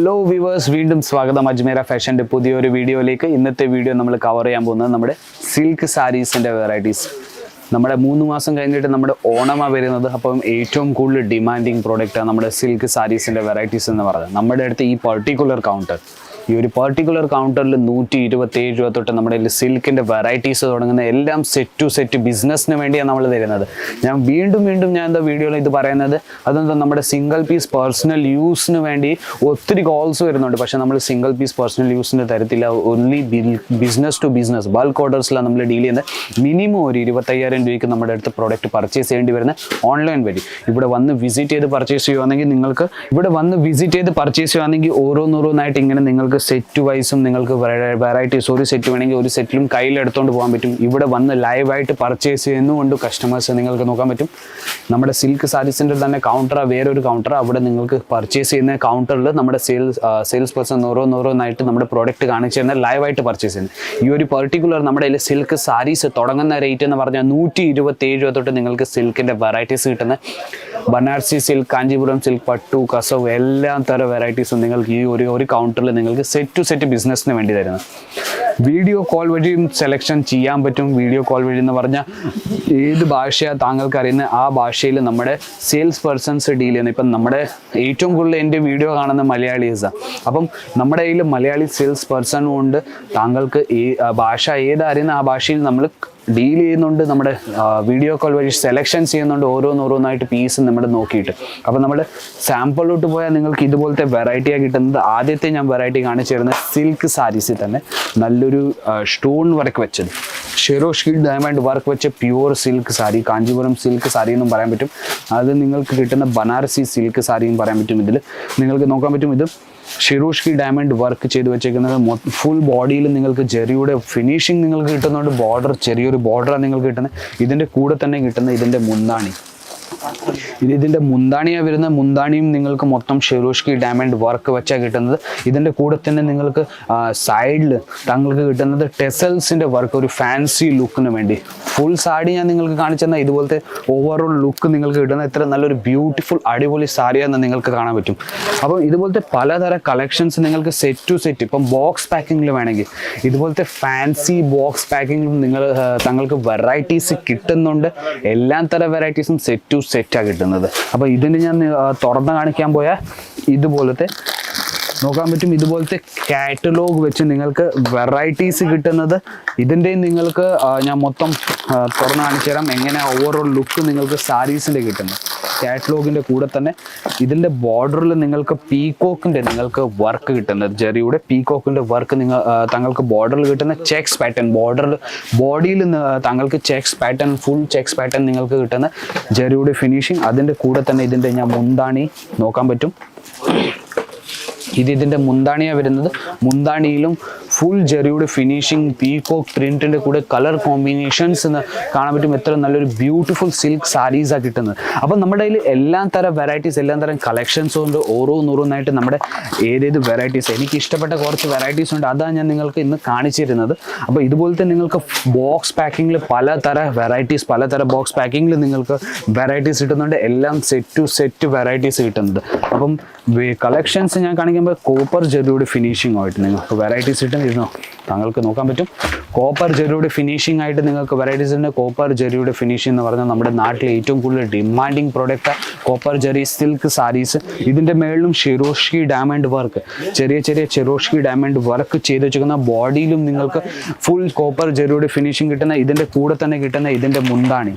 Hello viewers, വീണ്ടും സ്വാഗതം അജ്മീറ ഫാഷൻ്റെ പുതിയൊരു വീഡിയോയിലേക്ക്. ഇന്നത്തെ വീഡിയോ നമ്മൾ കവർ ചെയ്യാൻ പോകുന്നത് നമ്മുടെ സിൽക്ക് സാരീസിൻ്റെ വെറൈറ്റീസ്. നമ്മുടെ 3 മാസം കഴിഞ്ഞിട്ട് നമ്മുടെ ഓണമാണ് വരുന്നത്. അപ്പം ഏറ്റവും കൂടുതൽ ഡിമാൻഡിങ് പ്രോഡക്റ്റാണ് നമ്മുടെ സിൽക്ക് സാരീസിൻ്റെ വെറൈറ്റീസ് എന്ന് പറയുന്നത്. നമ്മുടെ അടുത്ത് ഈ പർട്ടിക്കുലർ കൗണ്ടർ, ഈ ഒരു പർട്ടിക്കുലർ കൗണ്ടറിൽ 127 രൂപ തൊട്ട് നമ്മുടെ സിൽക്കിൻ്റെ വെറൈറ്റീസ് തുടങ്ങുന്ന എല്ലാം സെറ്റ് ടു സെറ്റ് ബിസിനസ്സിന് വേണ്ടിയാണ് നമ്മൾ തരുന്നത്. ഞാൻ വീണ്ടും ഞാൻ എന്താ വീഡിയോയിൽ ഇത് പറയുന്നത്, അതെന്താ നമ്മുടെ സിംഗിൾ പീസ് പേഴ്സണൽ യൂസിന് വേണ്ടി ഒത്തിരി കോൾസ് വരുന്നുണ്ട്. പക്ഷേ നമ്മൾ സിംഗിൾ പീസ് പേഴ്സണൽ യൂസിന് തരത്തില്ല. Only business to business bulk ഓർഡേഴ്സിലാണ് നമ്മൾ ഡീൽ ചെയ്യുന്നത്. മിനിമം ഒരു 25,000 രൂപയ്ക്ക് നമ്മുടെ അടുത്ത് പ്രോഡക്റ്റ് പർച്ചേസ് ചെയ്യേണ്ടി വരുന്ന ഓൺലൈൻ വഴി. ഇവിടെ വന്ന് വിസിറ്റ് ചെയ്ത് പർച്ചേസ് ചെയ്യുകയാണെങ്കിൽ ഓരോന്നോരോന്നായിട്ട് ഇങ്ങനെ നിങ്ങൾക്ക് സെറ്റ് വൈസും നിങ്ങൾക്ക് വെറൈറ്റീസ്, ഒരു സെറ്റ് വേണമെങ്കിൽ ഒരു സെറ്റിലും കയ്യിലെടുത്തുകൊണ്ട് പോകാൻ പറ്റും. ഇവിടെ വന്ന് ലൈവായിട്ട് പർച്ചേസ് ചെയ്യുന്നുകൊണ്ട് കസ്റ്റമേഴ്സ് നിങ്ങൾക്ക് നോക്കാൻ പറ്റും. നമ്മുടെ സിൽക്ക് സാരീസിൻ്റെ തന്നെ കൗണ്ടറാണ്, വേറൊരു കൗണ്ടർ. അവിടെ നിങ്ങൾക്ക് പർച്ചേസ് ചെയ്യുന്ന കൗണ്ടറിൽ നമ്മുടെ സെയിൽസ് പേഴ്സൺ ഓരോന്നായിട്ട് നമ്മുടെ പ്രോഡക്റ്റ് കാണിച്ചു തരുന്ന ലൈവായിട്ട് പർച്ചേസ് ചെയ്യുന്നത്. ഈ ഒരു പർട്ടിക്കുലർ നമ്മുടെ സിൽക്ക് സാരീസ് തുടങ്ങുന്ന റേറ്റ് എന്ന് പറഞ്ഞാൽ 127 രൂപ തൊട്ട് നിങ്ങൾക്ക് സിൽക്കിൻ്റെ വെറൈറ്റീസ് കിട്ടുന്ന ബനാറസി സിൽക്ക്, കാഞ്ചീപുരം സിൽക്ക്, പട്ടു, കസവ് എല്ലാ തരം വെറൈറ്റീസും നിങ്ങൾക്ക് ഈ ഒരു കൗണ്ടറിൽ നിങ്ങൾക്ക് സെറ്റ് ടു സെറ്റ് ബിസിനസ്സിന് വേണ്ടി തരുന്നത്. വീഡിയോ കോൾ വഴിയും സെലക്ഷൻ ചെയ്യാൻ പറ്റും. വീഡിയോ കോൾ വഴി എന്ന് പറഞ്ഞാൽ ഏത് ഭാഷയാണ് താങ്കൾക്ക് അറിയുന്ന ആ ഭാഷയിൽ നമ്മുടെ സെയിൽസ് പേഴ്സൺസ് ഡീൽ ചെയ്യുന്നത്. ഇപ്പം നമ്മുടെ ഏറ്റവും കൂടുതൽ എൻ്റെ വീഡിയോ കാണുന്ന മലയാളീസാണ്. അപ്പം നമ്മുടെ കയ്യിൽ മലയാളി സെയിൽസ് പേഴ്സണും ഉണ്ട്. താങ്കൾക്ക് ഭാഷ ഏതറിയുന്ന ആ ഭാഷയിൽ നമ്മൾ ഡീൽ ചെയ്യുന്നുണ്ട്. നമ്മുടെ വീഡിയോ കോൾ വഴി സെലക്ഷൻ ചെയ്യുന്നുണ്ട്, ഓരോന്നായിട്ട് പീസ് നമ്മൾ നോക്കിയിട്ട്. അപ്പോൾ നമ്മൾ സാമ്പിളിലോട്ട് പോയാൽ നിങ്ങൾക്ക് ഇതുപോലത്തെ വെറൈറ്റിയാണ് കിട്ടുന്നത്. ആദ്യത്തെ ഞാൻ വെറൈറ്റി കാണിച്ചു തരുന്നത് സിൽക്ക് സാരീസിൽ തന്നെ നല്ലൊരു സ്റ്റോൺ വർക്ക് വെച്ചത്, ഷെറോഷ്കി ഡയമണ്ട് വർക്ക് വെച്ച pure silk sari, Kanchipuram silk sari എന്നും പറയാൻ പറ്റും. അത് നിങ്ങൾക്ക് കിട്ടുന്ന ബനാറസി സിൽക്ക് സാരിയും പറയാൻ പറ്റും. ഇതിൽ നിങ്ങൾക്ക് നോക്കാൻ പറ്റും, ഇത് ഷിറോഷ്കി ഡയമണ്ട് വർക്ക് ചെയ്ത് വെച്ചേക്കുന്നത്. ഫുൾ ബോഡിയിൽ നിങ്ങൾക്ക് ചെറിയുടെ ഫിനിഷിങ് നിങ്ങൾക്ക് കിട്ടുന്നുണ്ട്. ബോർഡർ, ചെറിയൊരു ബോർഡറാണ് നിങ്ങൾക്ക് കിട്ടുന്നത്. ഇതിൻ്റെ കൂടെ തന്നെ കിട്ടുന്ന ഇതിൻ്റെ മുന്താണി, ഇതിൻ്റെ മുന്താണിയാണ് വരുന്നത്. മുന്താണിയും നിങ്ങൾക്ക് മൊത്തം ഷിറോഷ്കി ഡയമണ്ട് വർക്ക് വെച്ചാണ് കിട്ടുന്നത്. ഇതിൻ്റെ കൂടെ തന്നെ നിങ്ങൾക്ക് സൈഡിൽ താങ്കൾക്ക് കിട്ടുന്നത് ടെസൽസിൻ്റെ വർക്ക്, ഒരു ഫാൻസി ലുക്കിന് വേണ്ടി. ഫുൾ സാരി ഞാൻ നിങ്ങൾക്ക് കാണിച്ചു തന്നാൽ ഇതുപോലത്തെ ഓവറോൾ ലുക്ക് നിങ്ങൾക്ക് കിട്ടുന്ന ഇത്ര നല്ലൊരു ബ്യൂട്ടിഫുൾ അടിപൊളി സാരിയാണെന്ന് നിങ്ങൾക്ക് കാണാൻ പറ്റും. അപ്പം ഇതുപോലത്തെ പലതരം കളക്ഷൻസ് നിങ്ങൾക്ക് സെറ്റ് ടു സെറ്റ്, ഇപ്പം ബോക്സ് പാക്കിങ്ങിൽ വേണമെങ്കിൽ ഇതുപോലത്തെ ഫാൻസി ബോക്സ് പാക്കിങ്ങിലും താങ്കൾക്ക് വെറൈറ്റീസ് കിട്ടുന്നുണ്ട്. എല്ലാ തരം വെറൈറ്റീസും സെറ്റ് ടു സെറ്റാണ് കിട്ടുന്നത്. അപ്പോൾ ഇതിന് ഞാൻ തുറന്ന് കാണിക്കാൻ പോയാൽ ഇതുപോലത്തെ നോക്കാൻ പറ്റും. ഇതുപോലത്തെ കാറ്റലോഗ് വെച്ച് നിങ്ങൾക്ക് വെറൈറ്റീസ് കിട്ടുന്നത്. ഇതിൻ്റെ നിങ്ങൾക്ക് ഞാൻ മൊത്തം തുറന്ന് കാണിച്ചു തരാം എങ്ങനെ ഓവറോൾ ലുക്ക് നിങ്ങൾക്ക് സാരീസിൻ്റെ കിട്ടുന്നത്. കാറ്റലോഗിൻ്റെ കൂടെ തന്നെ ഇതിൻ്റെ ബോർഡറിൽ നിങ്ങൾക്ക് പീകോക്കിൻ്റെ നിങ്ങൾക്ക് വർക്ക് കിട്ടുന്നത്, ജെറിയുടെ പീകോക്കിൻ്റെ വർക്ക് താങ്കൾക്ക് ബോർഡറിൽ കിട്ടുന്ന ചെക്സ് പാറ്റേൺ, ബോഡിയിൽ താങ്കൾക്ക് checks pattern, full checks pattern നിങ്ങൾക്ക് കിട്ടുന്ന ജെറിയുടെ ഫിനിഷിങ്. അതിൻ്റെ കൂടെ തന്നെ ഇതിൻ്റെ ഞാൻ മുന്താണി നോക്കാൻ പറ്റും. ഇതിൻ്റെ മുന്താണിയാണ് വരുന്നത്. മുന്താണിയിലും ഫുൾ ജെറിയുടെ ഫിനിഷിങ്, പീകോക്ക് പ്രിൻറ്റിൻ്റെ കൂടെ കളർ കോമ്പിനേഷൻസ് എന്ന് കാണാൻ പറ്റും. എത്ര നല്ലൊരു ബ്യൂട്ടിഫുൾ സിൽക്ക് സാരീസാണ് കിട്ടുന്നത്. അപ്പം നമ്മുടെ കയ്യിൽ എല്ലാ തരം വെറൈറ്റീസ്, എല്ലാ തരം കളക്ഷൻസും ഉണ്ട്. ഓരോന്നായിട്ട് നമ്മുടെ ഏതേത് വെറൈറ്റീസ്, എനിക്ക് ഇഷ്ടപ്പെട്ട കുറച്ച് വെറൈറ്റീസ് ഉണ്ട്, അതാണ് ഞാൻ നിങ്ങൾക്ക് ഇന്ന് കാണിച്ചു തരുന്നത്. അപ്പോൾ ഇതുപോലത്തെ നിങ്ങൾക്ക് ബോക്സ് പാക്കിങ്ങിൽ പലതരം വെറൈറ്റീസ്, പലതരം ബോക്സ് പാക്കിങ്ങിൽ നിങ്ങൾക്ക് വെറൈറ്റീസ് കിട്ടുന്നുണ്ട്. എല്ലാം സെറ്റ് ടു സെറ്റ് വെറൈറ്റീസ് കിട്ടുന്നത്. അപ്പം കളക്ഷൻസ് ഞാൻ കാണിക്കുമ്പോൾ കോപ്പർ ജെറിയുടെ ഫിനിഷിംഗ് ആയിട്ട് നിങ്ങൾക്ക് വെറൈറ്റീസ് കിട്ടും. ഇരുന്നോ താങ്കൾക്ക് നോക്കാൻ പറ്റും. കോപ്പർ ജെറിയുടെ ഫിനിഷിംഗ് ആയിട്ട് നിങ്ങൾക്ക് വെറൈറ്റീസ് ഉണ്ട്. കോപ്പർ ജെറിയുടെ ഫിനിഷിംഗ് എന്ന് പറഞ്ഞാൽ നമ്മുടെ നാട്ടിലെ ഏറ്റവും കൂടുതൽ ഡിമാൻഡിങ് പ്രോഡക്റ്റാണ് കോപ്പർ ജെറി സിൽക്ക് സാരീസ്. ഇതിൻ്റെ മേളിലും ഷിറോഷ്കി ഡയമണ്ട് വർക്ക്, ചെറിയ ഷിറോഷ്കി ഡയമണ്ട് വർക്ക് ചെയ്ത് വെച്ചിരിക്കുന്ന. ബോഡിയിലും നിങ്ങൾക്ക് ഫുൾ കോപ്പർ ജെറിയുടെ ഫിനിഷിംഗ് കിട്ടുന്ന. ഇതിൻ്റെ കൂടെ തന്നെ കിട്ടുന്ന ഇതിൻ്റെ മുന്താണി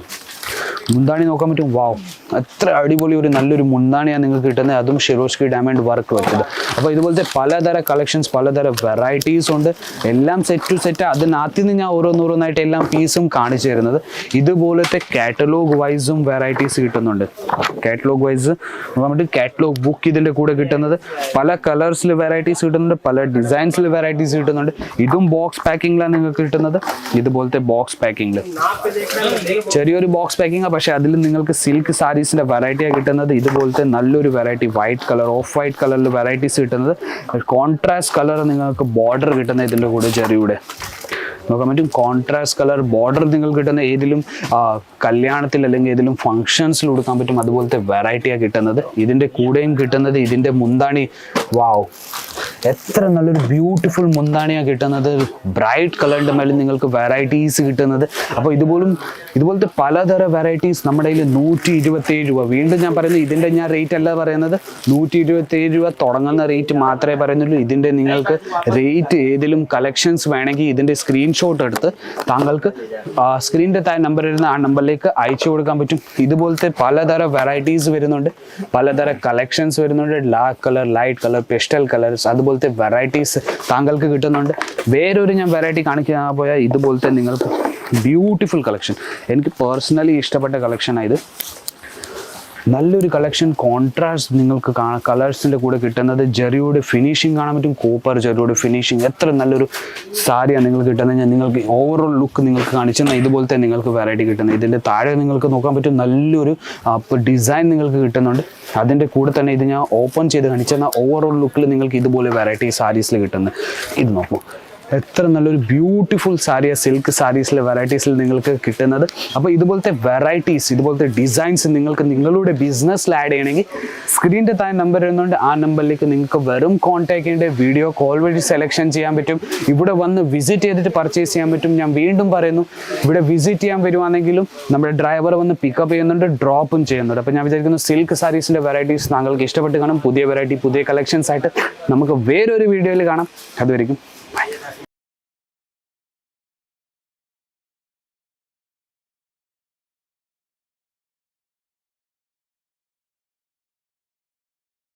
നോക്കാൻ പറ്റും. വാവ്, അത്ര അടിപൊളി ഒരു നല്ലൊരു മുന്താണിയാണ് നിങ്ങൾക്ക് കിട്ടുന്നത്. അതും ഷിറോഷ്കി ഡയമണ്ട് വർക്ക് വെച്ചത്. അപ്പോൾ ഇതുപോലത്തെ പലതരം കളക്ഷൻസ്, പലതരം വെറൈറ്റീസ് ഉണ്ട്. എല്ലാം സെറ്റ് ടു സെറ്റ്. അതിനകത്ത് നിന്ന് ഞാൻ ഓരോന്നായിട്ട് എല്ലാം പീസും കാണിച്ചു തരുന്നത്. ഇതുപോലത്തെ കാറ്റലോഗ് വൈസും വെറൈറ്റീസ് കിട്ടുന്നുണ്ട്. കാറ്റലോഗ് വൈസ് നോക്കാൻ പറ്റും. കാറ്റലോഗ് ബുക്ക് ഇതിൻ്റെ കൂടെ കിട്ടുന്നത്. പല കളേഴ്സിൽ വെറൈറ്റീസ് കിട്ടുന്നുണ്ട്, പല ഡിസൈൻസിൽ വെറൈറ്റീസ് കിട്ടുന്നുണ്ട്. ഇതും ബോക്സ് പാക്കിങ്ങിലാണ് നിങ്ങൾക്ക് കിട്ടുന്നത്. ഇതുപോലത്തെ ബോക്സ് പാക്കിങ്ങിൽ ചെറിയൊരു ബോക്സ് പാക്കിംഗ്, പക്ഷേ അതിൽ നിങ്ങൾക്ക് സിൽക്ക് സാരീസിൻ്റെ വെറൈറ്റിയാണ് കിട്ടുന്നത്. ഇതുപോലത്തെ നല്ലൊരു variety, white colour, of white കളറിൽ വെറൈറ്റീസ് കിട്ടുന്നത്. കോൺട്രാസ്റ്റ് കളർ നിങ്ങൾക്ക് ബോർഡർ കിട്ടുന്നത് ഇതിൻ്റെ കൂടെ ചെറിയുടെ. നോക്കാൻ പറ്റും. കോൺട്രാസ്റ്റ് കളർ ബോർഡർ നിങ്ങൾക്ക് കിട്ടുന്ന ഏതിലും കല്യാണത്തിൽ അല്ലെങ്കിൽ ഏതിലും ഫങ്ഷൻസിൽ കൊടുക്കാൻ പറ്റും. അതുപോലത്തെ വെറൈറ്റിയാണ് കിട്ടുന്നത്. ഇതിൻ്റെ കൂടെയും കിട്ടുന്നത് ഇതിൻ്റെ മുന്താണി. വാവ്, എത്ര നല്ലൊരു ബ്യൂട്ടിഫുൾ മുന്താണിയാണ് കിട്ടുന്നത്. ബ്രൈറ്റ് കളറിൻ്റെ മേലെ നിങ്ങൾക്ക് വെറൈറ്റീസ് കിട്ടുന്നത്. അപ്പോൾ ഇതുപോലത്തെ പലതരം വെറൈറ്റീസ് നമ്മുടെ കയ്യിൽ 127 രൂപ. വീണ്ടും ഞാൻ പറയുന്നത് ഇതിൻ്റെ ഞാൻ റേറ്റ് അല്ല പറയുന്നത്, 127 രൂപ തുടങ്ങുന്ന റേറ്റ് മാത്രമേ പറയുന്നുള്ളൂ. ഇതിൻ്റെ നിങ്ങൾക്ക് റേറ്റ് ഏതിലും കളക്ഷൻസ് വേണമെങ്കിൽ ഇതിൻ്റെ സ്ക്രീൻഷോട്ട് എടുത്ത് താങ്കൾക്ക് സ്ക്രീനിൻ്റെ താഴെ നമ്പർ വരുന്ന ആ നമ്പറിലേക്ക് അയച്ചു കൊടുക്കാൻ പറ്റും. ഇതുപോലത്തെ പലതരം വെറൈറ്റീസ് വരുന്നുണ്ട്, പലതരം കളക്ഷൻസ് വരുന്നുണ്ട്. Dark colour, light colour, pestle colours, അതുപോലത്തെ വെറൈറ്റീസ് താങ്കൾക്ക് കിട്ടുന്നുണ്ട്. വേറൊരു ഞാൻ വെറൈറ്റി കാണിക്കാൻ പോയാൽ ഇതുപോലത്തെ നിങ്ങൾക്ക് ബ്യൂട്ടിഫുൾ കളക്ഷൻ, എനിക്ക് പേഴ്സണലി ഇഷ്ടപ്പെട്ട കളക്ഷനാണ് ഇത്. നല്ലൊരു കളക്ഷൻ. കോൺട്രാസ്റ്റ് നിങ്ങൾക്ക് കളേഴ്സിൻ്റെ കൂടെ കിട്ടുന്നത്. ജെറിയുടെ ഫിനിഷിങ് കാണാൻ പറ്റും, കോപ്പർ ജെറിയുടെ ഫിനിഷിങ്. എത്ര നല്ലൊരു സാരിയാണ് നിങ്ങൾക്ക് കിട്ടുന്നത്. ഞാൻ നിങ്ങൾക്ക് ഓവറോൾ ലുക്ക് നിങ്ങൾക്ക് കാണിച്ചു തന്നാൽ ഇതുപോലത്തെ നിങ്ങൾക്ക് വെറൈറ്റി കിട്ടുന്നത്. ഇതിൻ്റെ താഴെ നിങ്ങൾക്ക് നോക്കാൻ പറ്റും നല്ലൊരു ഡിസൈൻ നിങ്ങൾക്ക് കിട്ടുന്നുണ്ട്. അതിൻ്റെ കൂടെ തന്നെ ഇത് ഞാൻ ഓപ്പൺ ചെയ്ത് കാണിച്ചു തന്നാൽ ഓവറോൾ ലുക്കിൽ നിങ്ങൾക്ക് ഇതുപോലെ വെറൈറ്റി സാരീസിൽ കിട്ടുന്നത്. ഇത് നോക്കൂ, എത്ര നല്ലൊരു ബ്യൂട്ടിഫുൾ സാരിയാണ് സിൽക്ക് സാരീസിലെ വെറൈറ്റീസിൽ നിങ്ങൾക്ക് കിട്ടുന്നത്. അപ്പോൾ ഇതുപോലത്തെ വെറൈറ്റീസ്, ഇതുപോലത്തെ ഡിസൈൻസ് നിങ്ങൾക്ക് നിങ്ങളുടെ ബിസിനസ്സിൽ ആഡ് ചെയ്യണമെങ്കിൽ സ്ക്രീനിൻ്റെ താഴെ നമ്പർ വരുന്നുണ്ട്. ആ നമ്പറിലേക്ക് നിങ്ങൾക്ക് വെറും കോൺടാക്ട് ചെയ്യേണ്ട വീഡിയോ കോൾ വഴി സെലക്ഷൻ ചെയ്യാൻ പറ്റും. ഇവിടെ വന്ന് വിസിറ്റ് ചെയ്തിട്ട് പർച്ചേസ് ചെയ്യാൻ പറ്റും. ഞാൻ വീണ്ടും പറയുന്നു, ഇവിടെ വിസിറ്റ് ചെയ്യാൻ വരുവാണെങ്കിലും നമ്മുടെ ഡ്രൈവർ വന്ന് പിക്കപ്പ് ചെയ്യുന്നുണ്ട്, ഡ്രോപ്പും ചെയ്യുന്നുണ്ട്. അപ്പോൾ ഞാൻ വിചാരിക്കുന്നു സിൽക്ക് സാരീസിൻ്റെ വെറൈറ്റീസ് താങ്കൾക്ക് ഇഷ്ടപ്പെട്ട് കാണും. പുതിയ വെറൈറ്റി, പുതിയ കളക്ഷൻസ് ആയിട്ട് നമുക്ക് വേറൊരു വീഡിയോയിൽ കാണാം. അതുവരെയും